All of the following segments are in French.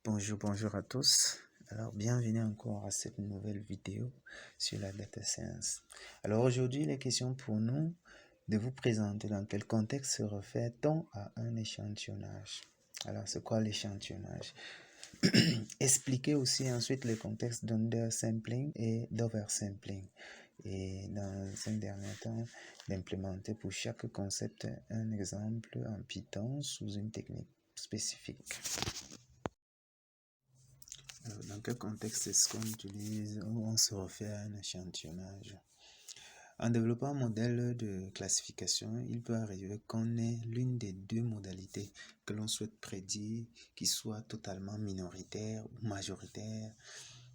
Bonjour à tous. Alors, bienvenue encore à cette nouvelle vidéo sur la data science. Alors, aujourd'hui, il est question pour nous de vous présenter dans quel contexte se refait-on à un échantillonnage. Alors, c'est quoi l'échantillonnage? Expliquer aussi ensuite les contextes d'undersampling et d'oversampling. Et dans un dernier temps, d'implémenter pour chaque concept un exemple en Python sous une technique spécifique. Dans quel contexte est-ce qu'on utilise ou on se refait à un échantillonnage? En développant un modèle de classification, il peut arriver qu'on ait l'une des deux modalités que l'on souhaite prédire qui soit totalement minoritaire ou majoritaire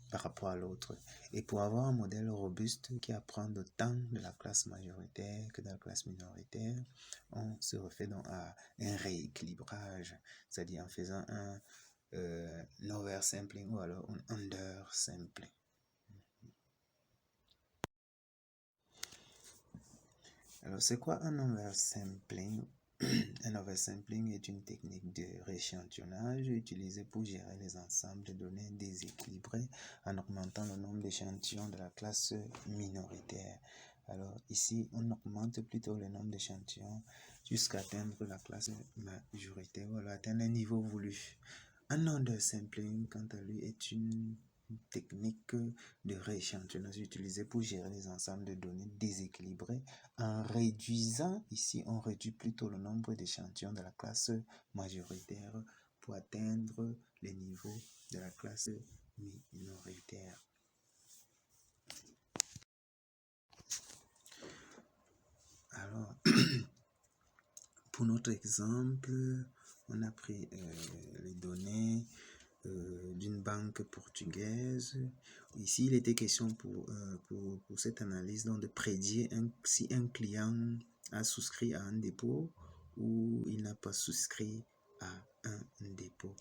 par rapport à l'autre. Et pour avoir un modèle robuste qui apprend autant de la classe majoritaire que de la classe minoritaire, on se refait donc à un rééquilibrage, c'est-à-dire en faisant un oversampling ou alors un undersampling. Alors, c'est quoi un oversampling? Un oversampling est une technique de rééchantillonnage utilisée pour gérer les ensembles de données déséquilibrés en augmentant le nombre d'échantillons de la classe minoritaire. Alors, ici, on augmente plutôt le nombre d'échantillons jusqu'à atteindre la classe majoritaire ou alors atteindre un niveau voulu. Un undersampling, quant à lui, est une technique de rééchantillonnage utilisée pour gérer les ensembles de données déséquilibrés en réduisant, ici on réduit plutôt le nombre d'échantillons de la classe majoritaire pour atteindre les niveaux de la classe minoritaire. Alors, pour notre exemple, on a pris les données d'une banque portugaise. Ici, il était question pour cette analyse donc de prédire si un client a souscrit à un dépôt ou il n'a pas souscrit à un dépôt.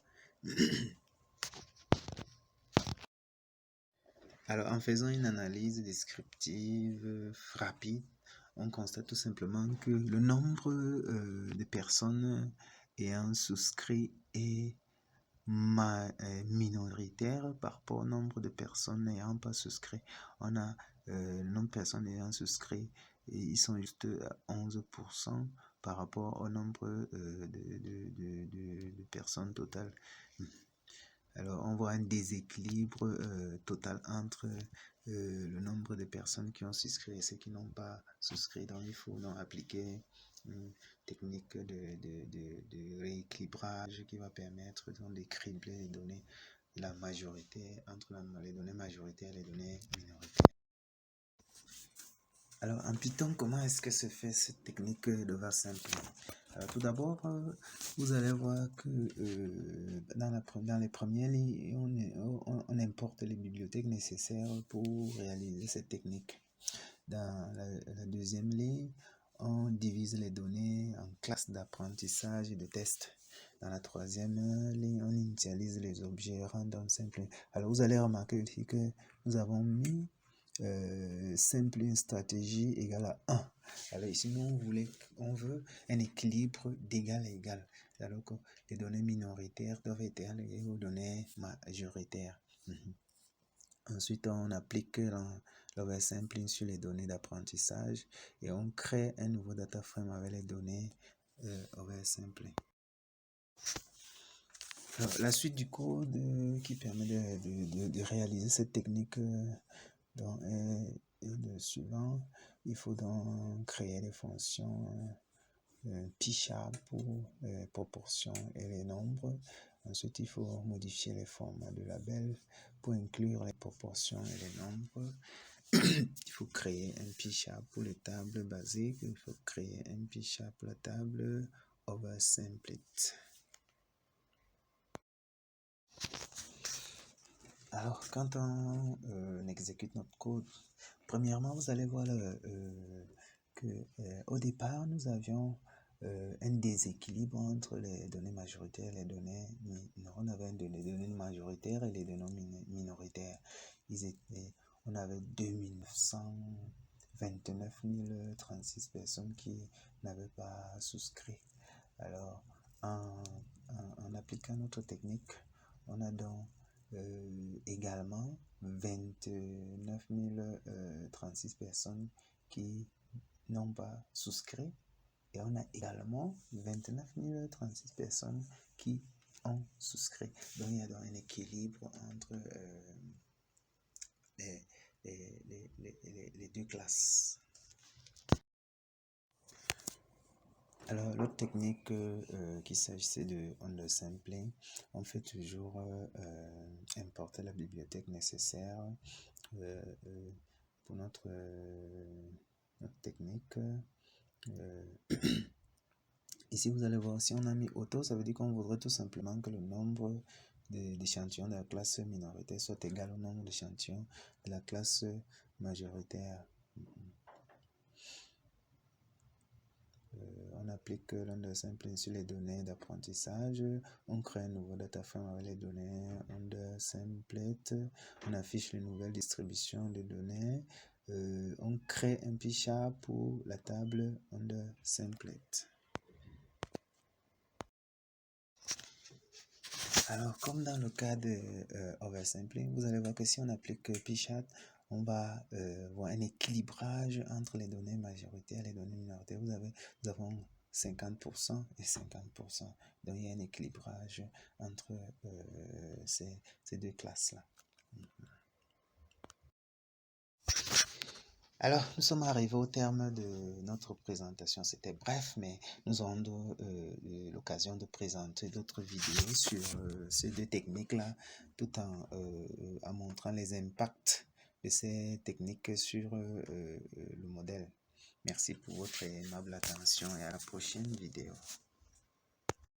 Alors, en faisant une analyse descriptive rapide, on constate tout simplement que le nombre de personnes ayant souscrit est minoritaire par rapport au nombre de personnes n'ayant pas souscrit. On a le nombre de personnes ayant souscrit et ils sont juste à 11% par rapport au nombre de personnes totales. Alors on voit un déséquilibre total entre le nombre de personnes qui ont souscrit et ceux qui n'ont pas souscrit. Donc il faut donc appliquer une technique de rééquilibrage qui va permettre donc de cribler les données de la majorité entre les données majoritaires et les données minoritaires. Alors en Python, comment est-ce que se fait cette technique d'oversampling? Alors tout d'abord, vous allez voir que dans les premières lignes, on importe les bibliothèques nécessaires pour réaliser cette technique. Dans la deuxième ligne, on divise les données en classes d'apprentissage et de tests. Dans la troisième ligne, on initialise les objets random sampling. Alors vous allez remarquer ici que nous avons mis sampling stratégie égale à 1. Alors ici, nous, on veut un équilibre d'égal à égal. Alors que les données minoritaires doivent être alliées aux données majoritaires. Ensuite, on applique l'oversampling sur les données d'apprentissage et on crée un nouveau data frame avec les données oversampling. Alors, la suite du code qui permet de réaliser cette technique est le suivant. Il faut donc créer les fonctions P-sharp pour les proportions et les nombres. Ensuite, il faut modifier les formats de label pour inclure les proportions et les nombres. Il faut créer un P-sharp pour les tables basiques. Il faut créer un P-sharp pour la table oversampled. Alors, quand on exécute notre code, premièrement, vous allez voir qu'au départ, nous avions un déséquilibre entre les données majoritaires et les données minoritaires. On avait les données majoritaires et les données minoritaires. On avait 2929 036 personnes qui n'avaient pas souscrit. Alors, en appliquant notre technique, On a donc également 29 036 personnes qui n'ont pas souscrit. Et on a également 29 036 personnes qui ont souscrit. Donc, il y a donc un équilibre entre les deux classes. Alors, l'autre technique, qu'il s'agissait de undersampling, on fait toujours importer la bibliothèque nécessaire pour notre technique. Ici, vous allez voir, si on a mis auto, ça veut dire qu'on voudrait tout simplement que le nombre d'échantillons de la classe minoritaire soit égal au nombre d'échantillons de la classe majoritaire. On applique l'undersampling sur les données d'apprentissage. On crée un nouveau data frame avec les données undersampled. On affiche les nouvelles distributions de données. On crée un P-Sharp pour la table undersampled. Alors, comme dans le cas de oversampling, vous allez voir que si on applique P-Sharp, on va voir un équilibrage entre les données majoritaires et les données minoritaires. Nous avons 50% et 50%. Donc, il y a un équilibrage entre ces deux classes-là. Alors, nous sommes arrivés au terme de notre présentation. C'était bref, mais nous aurons l'occasion de présenter d'autres vidéos sur ces deux techniques-là, tout en montrant les impacts de ces techniques sur le modèle. Merci pour votre aimable attention et à la prochaine vidéo.